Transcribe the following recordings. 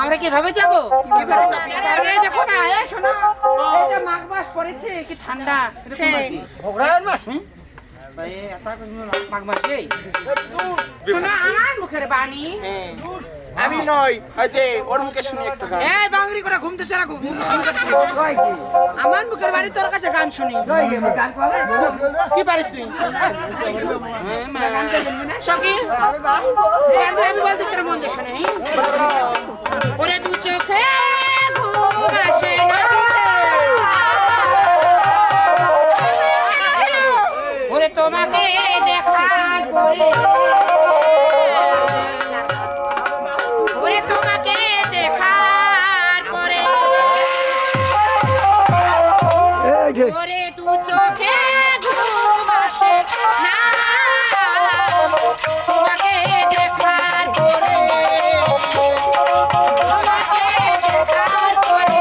আমরা কিভাবে যাবো? কিভাবে যাবো? এই দেখো না, এই শোনো, এই যে মাঘ মাস পড়েছে, কি ঠান্ডা। এরকম হ্যাঁ। নাকি? অগ্রহায়ণ মাস, ভাই, মাঘ মাস রে। শোনো, আমার মুখের বাণী। হ্যাঁ। আমি নই, ওই যে ওর মুখে শুনি একটা গান। এই বাঙালি করে ঘুমতেছে না, আমার মুখের বাণী তোর কাছে গান শুনি। কি পারিস তুই? সখী, আমি বলতে তোর মন দিয়ে শোনে। ওরে দু চোখে ঘুম আসে না, ওরে তোমাকে দেখার পরে, ওরে তোমাকে দেখার পরে, ওরে দু চোখে ঘুম আসে না, তোমাকে দেখার পরে, তোমাকে দেখার পরে।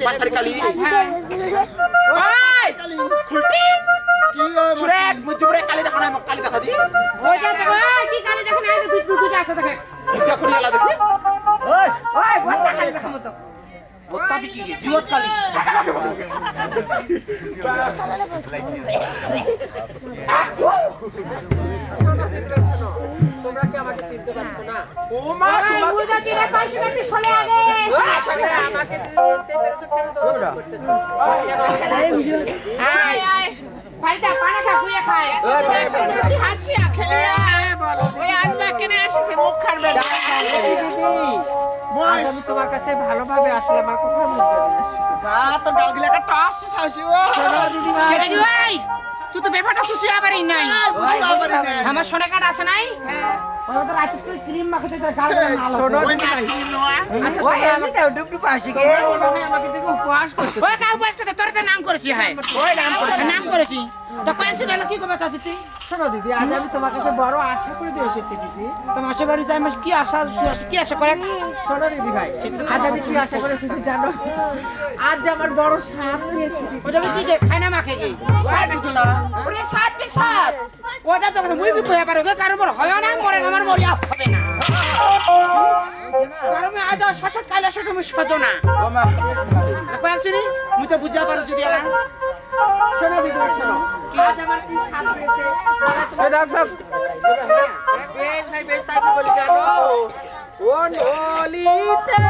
পাথর কালি। ওই খুলটি কি সুরে মুজুরে কালি দেখো না, কালি দেখা দি। ওইটা তো, ওই কি কালি দেখেন, এই যে দুটো আছে দেখেন। এটা খুলে আলা দেখি। ওই বড় কালি দেখাবো তো। ওটা কি জিওত কালি। তোমরা কি আমাকে চিনতে পারছো না? ও মা, ওই বুঝা কি রে, পয়সা কাটি চলে আগে। আসলে আমাকে চিনতে পেরেছো কেন তোমরা করতেছো? আয় আয়, ফাইটা পানা খা, গুয়ে খায়। হাসিয়া খেলিয়া ওই আজবা কেনে আসিছে মুখ খাবে না। আজ আমি তোমার কাছে ভালোভাবে আসলে আমার কথা বুঝতে পেরেছি। গা তো ডালগিলা কা টস শাশি ও। দিদি ভাই, কেনে কি ভাই, তুই তো বেফাটা সুসি আবারই নাই। আমার সোনা কাট আছে নাই? ওরা তো রাতে তুই ক্রিম মাখাতে তোর গাল নাল হবে। ওই না কি নোয়া। ওই আমি তো ডুবডুব আসি গে। আমাকে দেখো উপহাস করতে। ওই কাউ বয়স কত তোর তো নাম করেছি, হ্যাঁ ওই নাম করেছি তো কয়েকশো টাকা কি করবে চাচি তুই? শোনো দিদি, আজ আমি তোমার কাছে বড় আশা করে দিয়ে এসেছি দিদি। তোমার সে বাড়িতে আমি কি আশা কি আশা করে? শোনো দিদি ভাই, আজ আমি কি আশা করে এসেছি জানো? আজ আমার বড় সাপ পেয়েছি। ওটা কি যে খায় না মাখে কি? ওই দেখছো না। ওরে সাত পে সাত, ওটা তো মুই বি কইয়া পারো কারো মোর হয় না, মরে আমার মরিয়া হবে না। কারণ আমি আজ শাসক কাইলা শাসক আমি সজ না। ও মা। তো কয়েকজন মুই তো বুঝা পারো যদি আলা। শোনো দিদি ভাই, শোনো, আজ আমার কি সাপ পেয়েছে? বেশ ভাই বেশ, তাই কি বলি জানো? ও নলিতে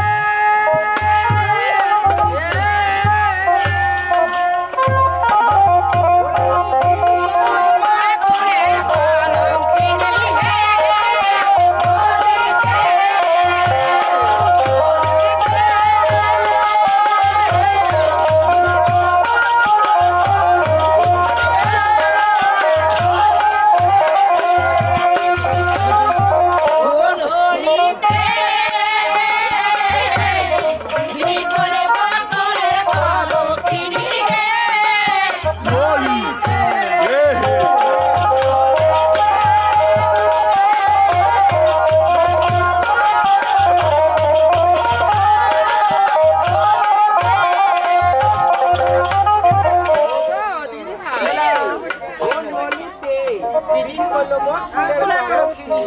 কোলা করো খিলি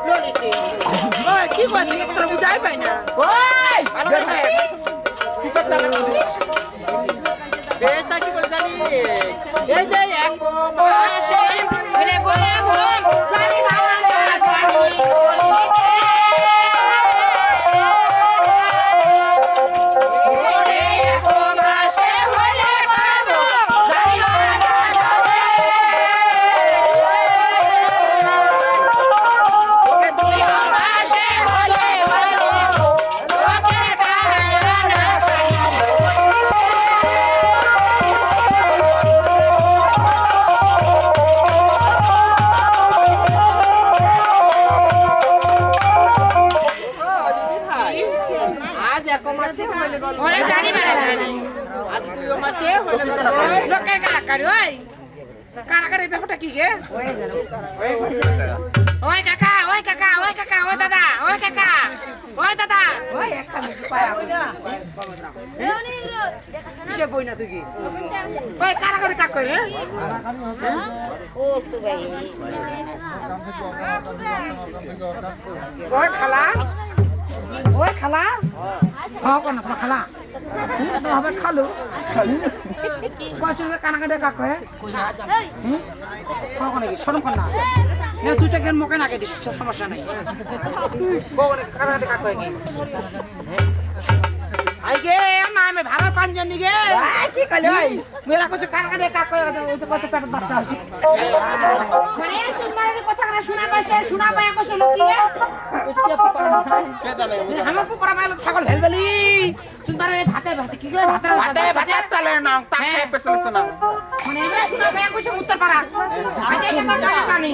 ললিতে ওই কি করছিস তোরা বুঝাই পাই না ওই ভালো করে কি করতে হবে বেশ তা কি বল জানি এই যে এক মাসে বলে বলে বল জানি বাবা জানি ওরে জানি মারা জানি আজ তুই ও মাসে হইলে লোকের কাকারি ওই কাকারি ব্যাপারটা কি গে ওই কাকা ওই কাকা ওই কাকা ওই দাদা ওই কাকা ওই দাদা ওই একটা মিনিট পায়া কিসে বই না তুই কি ওই কাকারি কাকা রে ও তো ভাই ওই খালা ওই খালা হাও কোন খালা তো হবে খালু কইছবে কানাকাটে কাকো হে হাও কোন কি শরম কর না নে দুইটা গেন মুখে নাকে দিস সমস্যা নাই বউরে কানাকাটে কাকো হে আইগে আমি ভালো পাঞ্জান নিগে কি কইলে ভাই মেলা কিছু কানাকাটে কাকো ওই তো কত পেট বাচ্চা আছে মানে তোমার কথা করে শোনা পায় কইছ লুকিয়ে কে জানে আমার পুকুরা মাইল ছাগল হেলবেলি সুন্দর ভাতে ভাতে কি করে ভাতে ভাতে ভাতে তালে না তাকে পেছলছ না মানে এমন শোনা পায় কইছ উত্তর পাড়া আজে কে কথা কানি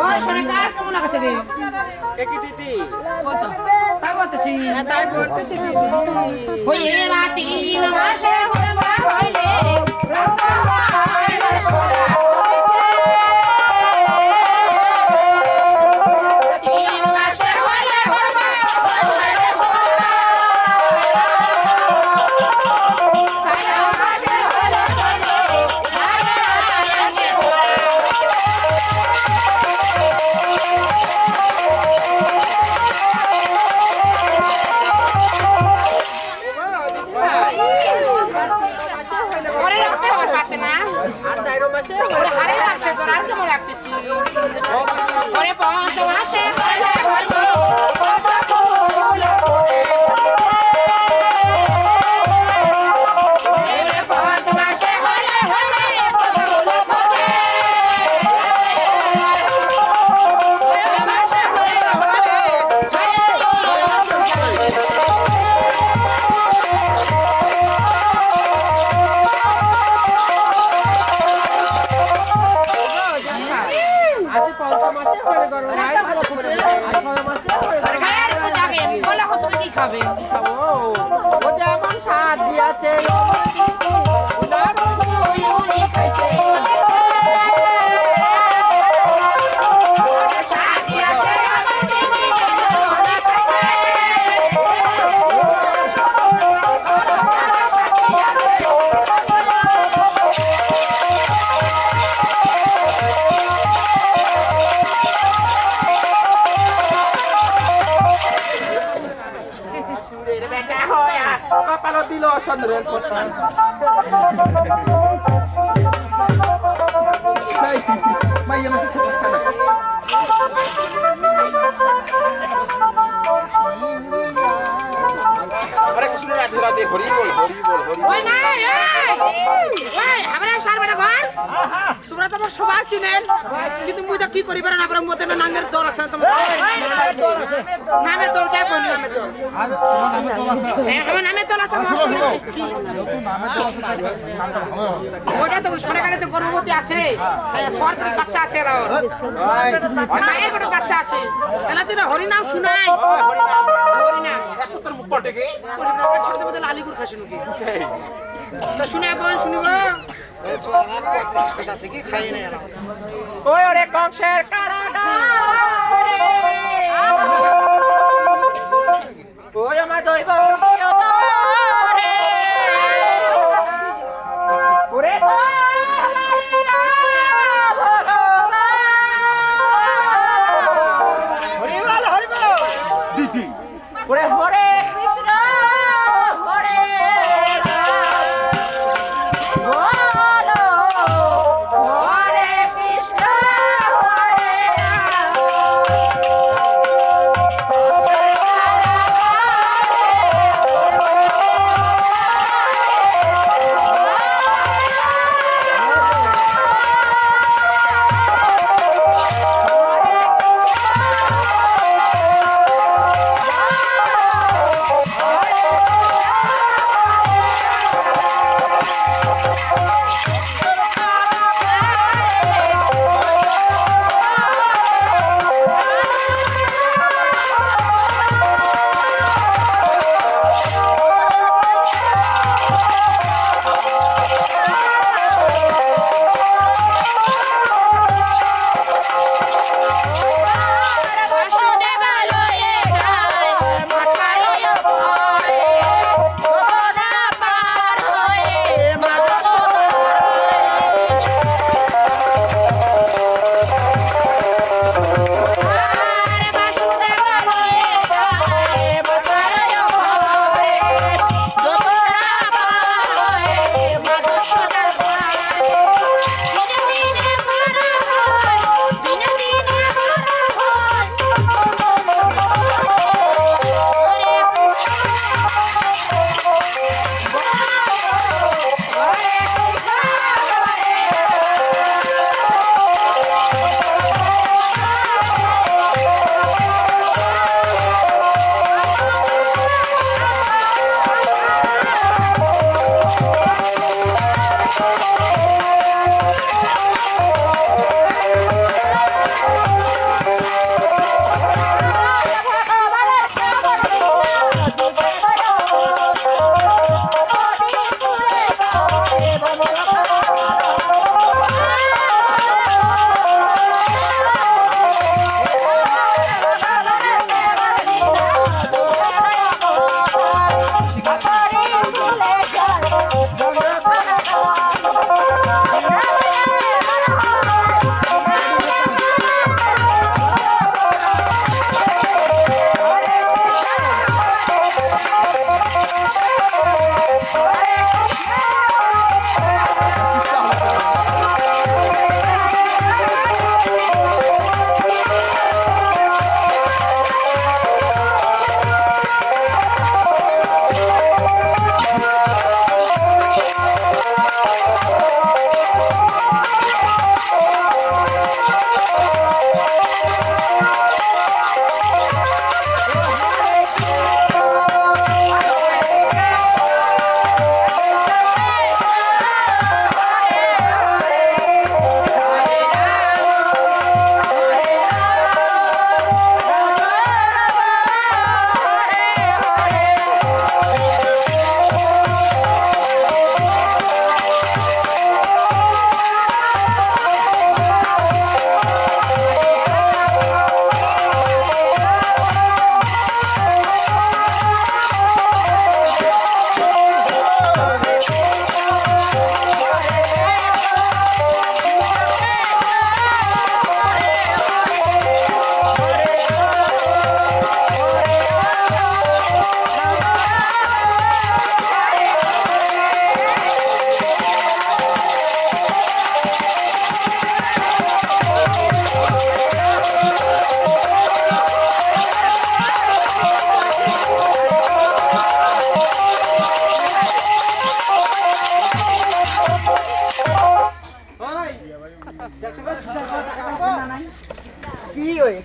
ওই শোনে কাজ কেমন লাগছে রে একই দিদি তাই বলতেছি তাই বলতেছি দিদি ওই রাতি মাসে হলে মা হইলে রামা হইলে সোলা আর 4 মাসে আরে রাখছে তোর আর কেমন লাগতেছি ওরে 5 মাসে খাবে ও যেমন স্বাদ দিয়াছে কপাল দিল চন্দ্রের পতা মাইয়া মাসে ছোট খানা হরে কৃষ্ণ রাধে রাধে হরি বল হরি বল হরি ওই না ওই আমরা সার বেটা ঘর তোমরা তো সবাই চিনেন কিন্তু মুই তো কি করি পারে না আমরা মতে না নাঙ্গের দল আছে তোমরা নামের দলটা কোন নামের দল আমার নামের দল আছে মস্ত কি ওটা তো সরকারে তো গর্ভবতী আছে সরকারি বাচ্চা আছে এরা মায়ের কোনো বাচ্চা আছে এলা তো হরি নাম শুনাই হরি নাম তোর মুখ পটে গে হরি নাম ছোট বদল আলিগুর খাসি নাকি তো শুনে বল শুনিব আছে কি খাই না এরা ওই ওরে কংসের কারাগারে ওই আমার দইব রে ওরে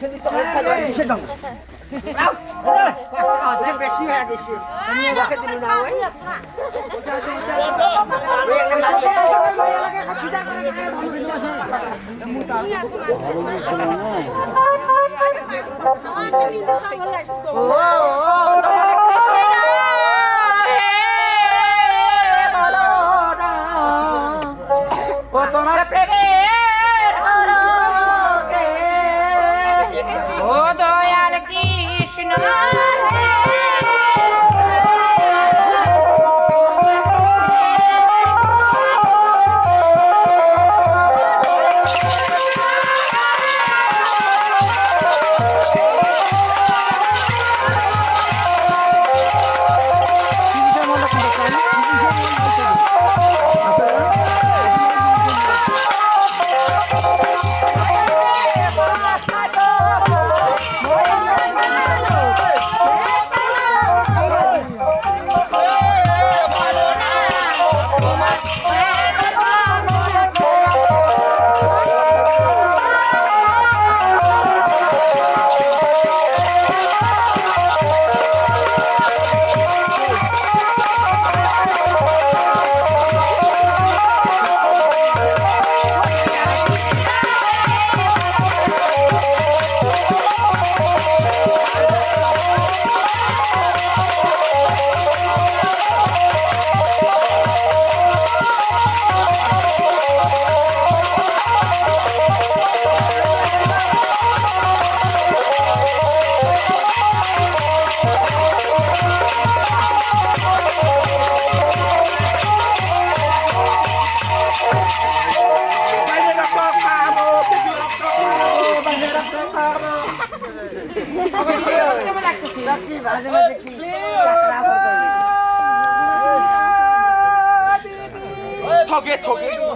এখানে চকলেট খাইবা কিসের দাম? নাও, 5 টাকা আছে, বেশি হয়ে গেছে। আমি ওকে দিলু না ওই। ও তোমার প্রেমের হরকে ও দয়াল কৃষ্ণ ঠগে ঠগে ও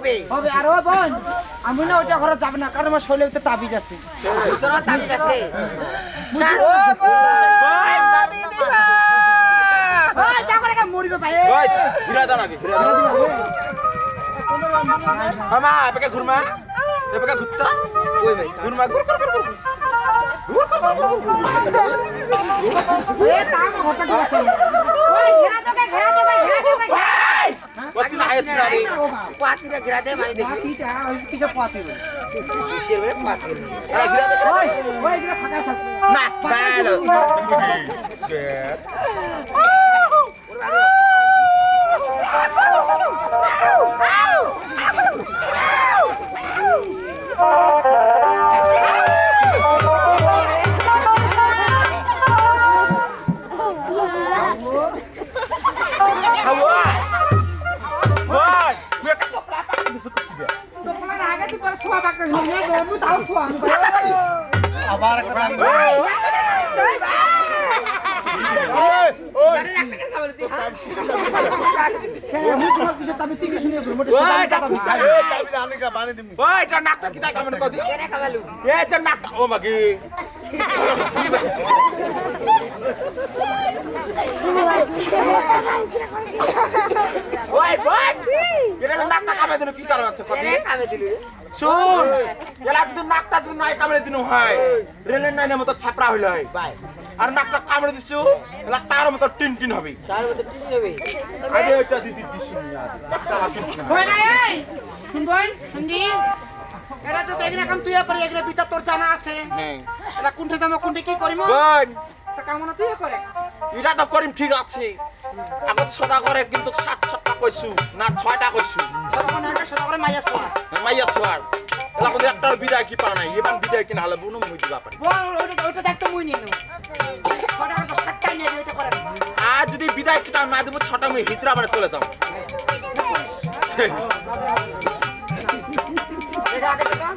হবে হবে আর ও বোন আমি না ওইটা ঘরে যাব না কারণ আমার শরীরে তো তাবিজ আছে তোর তাবিজ আছে স্যার ও দাদি দিবা ওই যা করে মরিবে ভাই ওই ঘুরা দাও নাকি ঘুরা দাও মামা এবারে ঘুরমা এবারে ঘুরতা ওই ভাই ঘুরমা ঘুর ঘুর ঘুর ঘুর এ তাম ঘটা দিছে ওই ঘেরা তোকে কত না আয়াত না রে পাতিটা গিরা দে মারি দেখি কিটা ওই কিসে পাতি রে কিসের রে পাতি আরে ঘুরা দে ওই ওই এগুলা ফাঁকা থাক না ভালো তোমার আগে তো তোর ছোয়া বাকা নিয়ে গো তাও ছোয়া আবার কথা ওইটা নাকটা কি তাই কামন কজি এটা নাকটা ও মাগি ওই বট এটা নাকটা কামে দিন কি কারণ আছে কজি কামে দিলু শুন এলা যদি নাকটা যদি নাই কামড়ে দিন হয় রেলের নাইনের মতো ছাপড়া হইল হয় ভাই আর নাকটা কামড়ে দিছো এলা তার মতো টিন টিন হবে তার মধ্যে টিনি হবে আগে ওইটা দিদি দিছি তারা টিন টিন হবে। ওই নাই এই শুনবই শুনদি এটা তো দেখনা কাম তুই পরে এগুলা বিটা তোর জানা আছে হ্যাঁ এটা কোনটা জামা কোনটা কি করিম বোন তা কামনা তুই করে এটা তো করিম ঠিক আছে আগত সদা করে কিন্তু 7-7টা কইছু না 6টা কইছু তখন একটা সাদা করে মাইয়া ছোয়া মাইয়া ছোয়ার এলা কোন একটার বিদায় কি পারা নাই এবান বিদায় কিনা হলে বুনো মুই দিবা পারি বল ওটা দেখতে মুই নিনু ছটা তো সাতটাই নিয়ে ওইটা করে আর যদি বিদায় কিটা না দেব 6টা মুই হিজরা মানে চলে যাও এটা আগে থেকে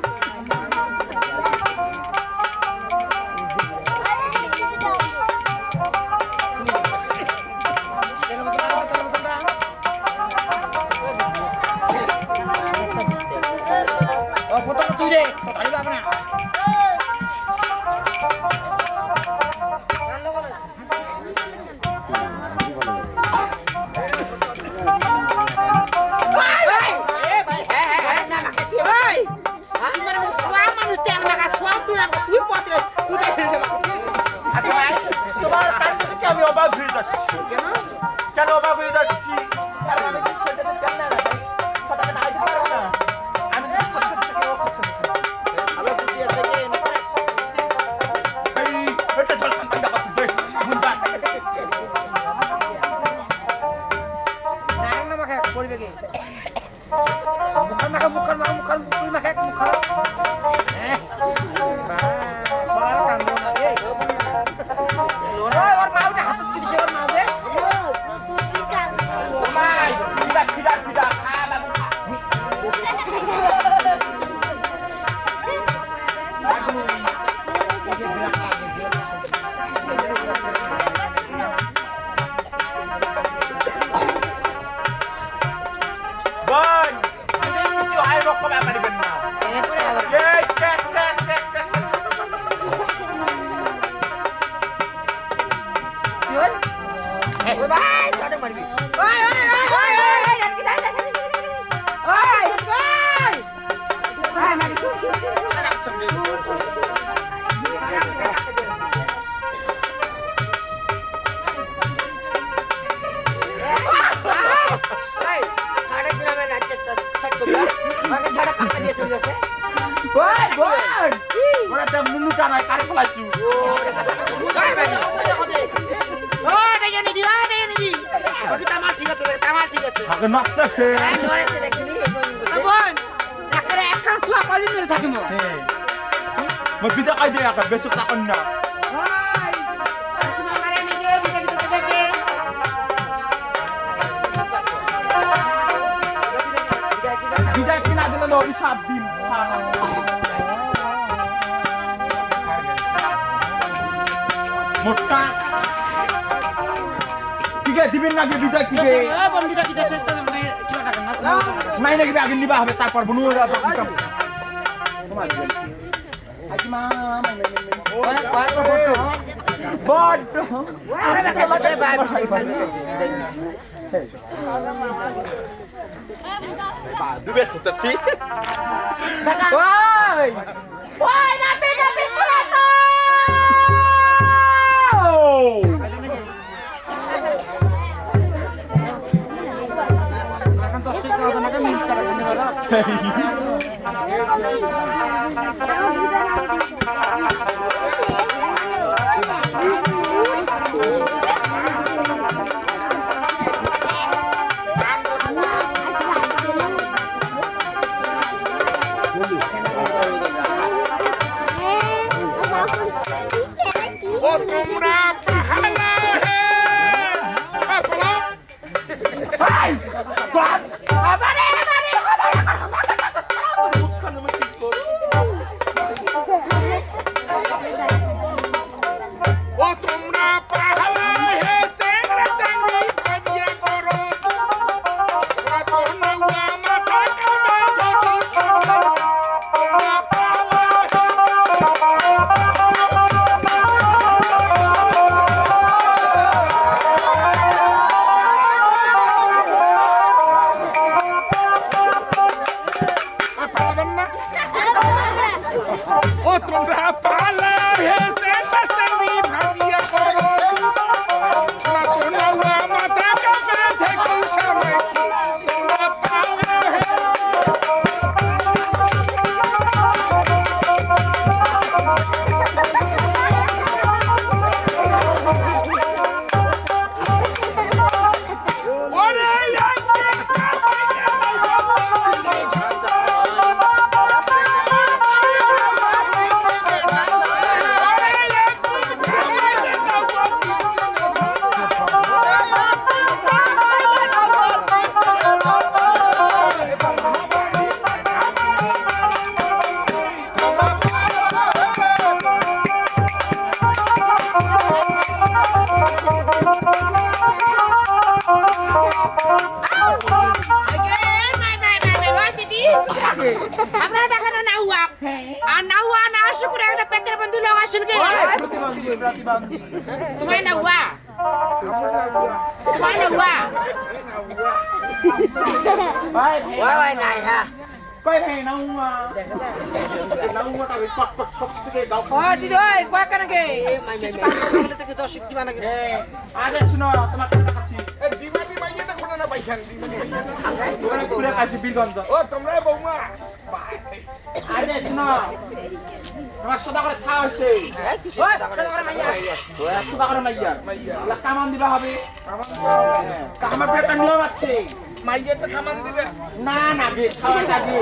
তোমার কারণে কি আমি অবাক হয়ে যাচ্ছি কেন অবাক হয়ে যাচ্ছি কারণ আমি যে সেটাতে কেন না ছটাকে না দিতে পারবো না আমি যে কষ্ট থেকে ও কষ্ট এই এটা জল খান দাও দে মুন্ডা নারায়ণ মাখা করবে কি মুখান মাখা তুই মাখা মুখান ওর মাউটা হাতত দিছে ওর মাউবে মাই খিদা খা বাবু বল যদি কিছু হয় রকম পারিবেন না এই কেস ওই ভাই চড়ে মারবি ওই রাখি দাই দাই ওই ভাই মারি রাখছম রে সাড়ে গ্রামে নাচে ছট করবে মানে ছাড়া পাকা দিয়ে চলে যাচ্ছে ওই বোন ওরা তো মুনুটা নাই কারে ফলাইছু ওটা জানি দি ওকে তামার ঠিক আছে আগে নাচতে ফে আমি ওরেতে দেখিনি এগোন করছে বোন একটা একখান ছোয়া কদিন ধরে থাকিমু মই বিদা কই দে আগে বেশি টাকা না ওই তোমার মারে নিজে বিটা কি দেখে বিদা কিনা দিলে লো অভিশাপ দিন মোটা ঠিক আছে দিবেন না বিদা কি দে বন্ধুরা কি দেশে মানে কি টাকা না নাই নাকি আগে নিবা হবে তারপর বনু তোমার আইমা বড় দুবে চাচ্ছি ওই ওই না পেটা পিছলা তো এখন 10 টাকা দাও না মিনিট ছাড়া কিনে দাও ও তোমরা পাহালা হে পালা ও তোমরা পাহালা হে সেংরা সেংরি ভাবিয়া করো কত নৌয়া মাথা কামে দেখি সবাই তোমরা পাহালা ও তোমরা পালা হে সেংরা সেংরি ভাবিয়া করো কত নৌয়া মাথা কামে দেখি সবাই তোমরা পালা হে ওরে আমরা টাকা না হুয়া আর না হুয়া না আসে করে একটা পেটের বন্ধু লোক আসল কে তোমার না হুয়া তোমার না হুয়া ভাই ওই নাই হ্যাঁ কই ভাই নাও নাও টাকে পট পট সব থেকে গাও ও দিদি ওই কয় কেন কে কিছু কাম করতে থেকে 10 শিখতে বানা কে আজ শুনো তোমাকে দেখাচ্ছি দিমালি মাইয়েটা কোনা না পাইছেন দিমালি তোমরা ঘুরে কাছে বীরগঞ্জ ও তোমরা বৌমা আজ শুনো তোমার সদা করে ছা হইছে সদা করে মাইয়া আল্লাহ কামান দিবা হবে আমার পেটটা নিয়ে যাচ্ছে মাইয়েটা কামান দিবে না না বে খাওয়াটা বে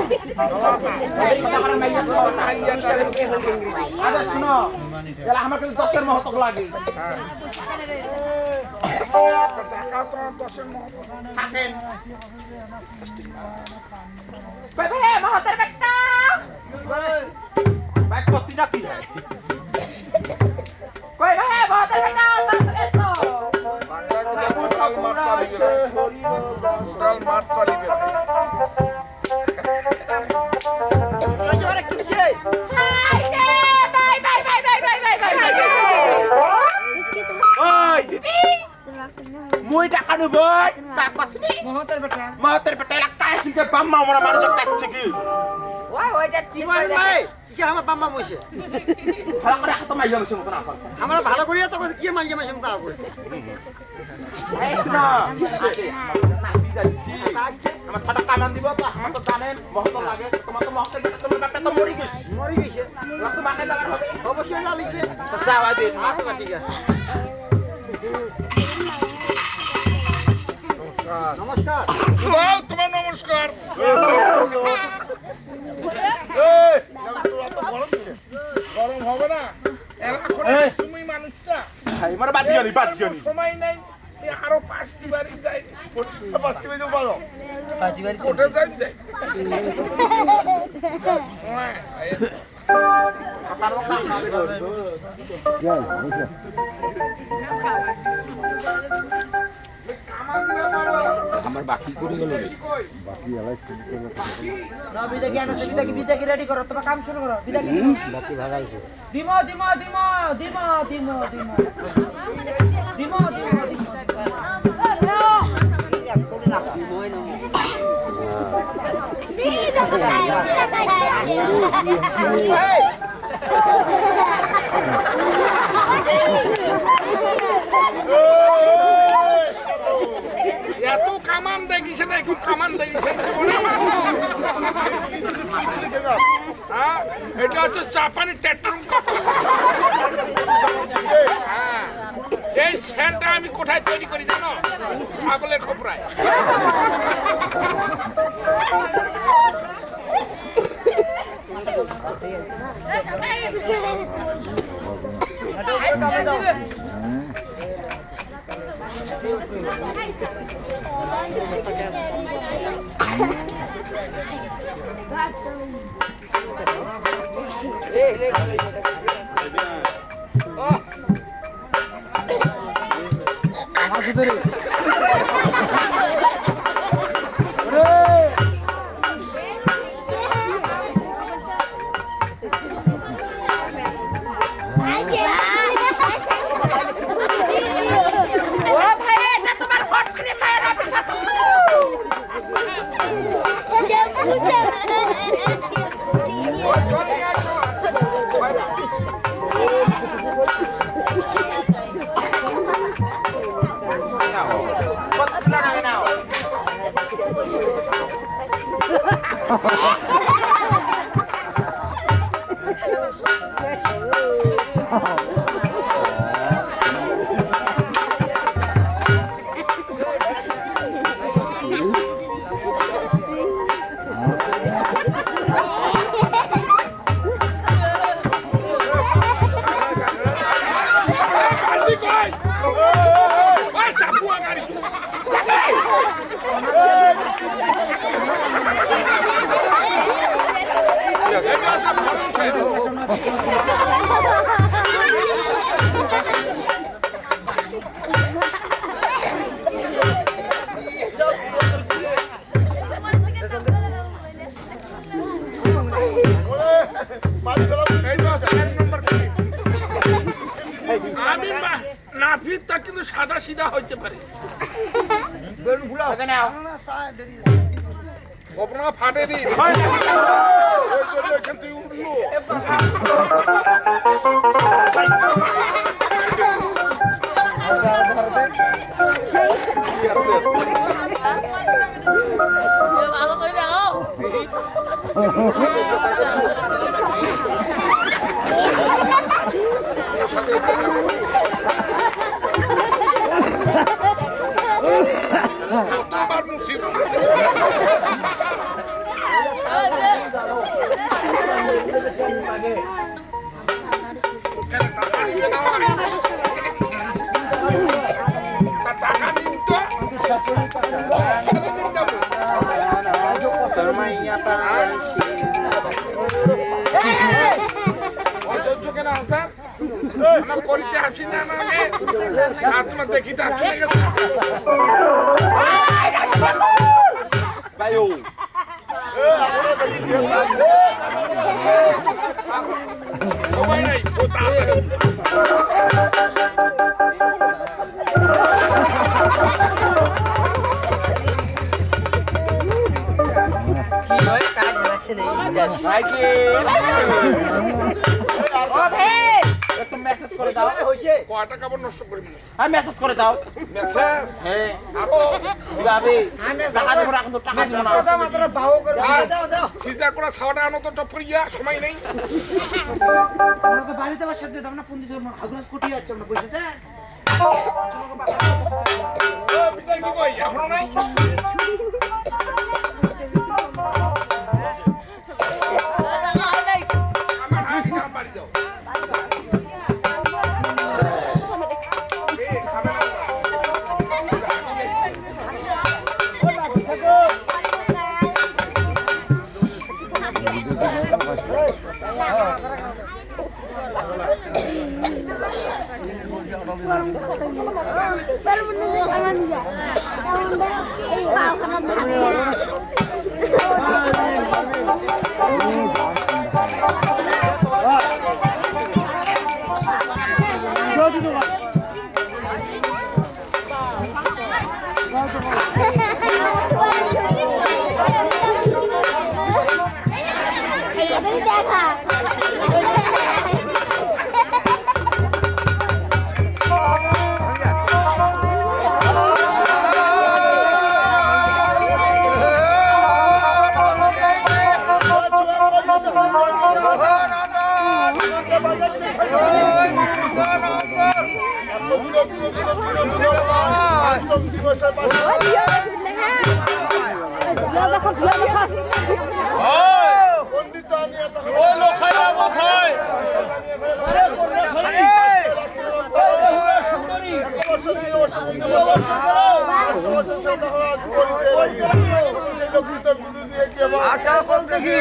সদা করে মাইয়া খাওয়াটা আজ শুনো এলা আমার কাছে 10 এর মহতক লাগে থাকেন ভাই ভাই মহতের বেটা ভাই কতি না কি কই ভাই মহতের বেটা টোটাল মাঠ চালিবে ওই দিদি মুই টাকা নেব টাকা পাসনি মহতের বেটা মাতের পেটে লাগায় সিকে বাম্মা মোরা মানুষ কাটছে কি ওই ওইটা কি ইমান ভাই কিসে আমার বাম্মা মইছে ভালো করে হাত মাইয়া বসে মত না কর আমরা ভালো করিয়া তখন কি মাইয়া মাইছে তা কইছে এই শোনা না দিদাচ্ছি আমার ছোট কামান দিব তো আমার তো জানেন মহত লাগে তোমার তো মহত গেছে তোমার ব্যাপারটা তো মরি গেছে মরে গেছে রক্ত মাকে দেওয়ার হবে অবশ্যই যা লিখবে যাওয়া দে আচ্ছা ঠিক আছে নমস্কার দাও তোমার নমস্কার গরম হবে না তুমি মানুষটা ভাই মোর বাদ গনি সময় নাই আরো 5টি বাড়ি যাই 5টি বাড়ি বলো 5টি বাড়ি কোটে যাই তার মুখ না কাম আমার বাকি করে গেল রে সব বিদাকি আনো বিদাকি রেডি করো তোমার কাম শুরু করো বিদাকি বাকি ভাগাইছো দিমো এত কামান দেখিস না একটু কামান দেখিস এটা হচ্ছে জাপানি ট্যাটু এই স্যান্ডটা আমি কোথায় তৈরি করি জানো ছাগলের খোপরায় ও ভাই এটা তোমার কটকনি মায়ের অফিস আমি নাফিদ তা কিন্তু সাদা সিধা হইতে পারে কপনা ফাটে দিন ওই জন্য এখান থেকে উঠলো ভালো করে দেখো কতবার মুসিবত আমার কলিতে হাসি না আমাকে তোমার দেখিতে হাসি লেগেছে সবাই নাই ও তাড়াতাড়ি কি হয় কাজ আছে নেই ভাই কি একটু মেসেজ করে দাও কয়টা কাপড় নষ্ট করবি না হ্যাঁ মেসেজ করে দাও মেসেজ হ্যাঁ আরো ভাবি টাকা দেবো এখন তো টাকা দেবো না মাত্র বাহু করে সিধা করে ছাওয়াটা আনো তো টপ করে গিয়া সময় নেই আমরা তো বাড়িতে বসে যেতে আমরা পুন্দি জন্য আগুন কুটি যাচ্ছে আমরা বসে যা ও বিদায় কি কই এখনো নাই আমার আগে কাম বাড়ি দাও আচ্ছা বল দেখি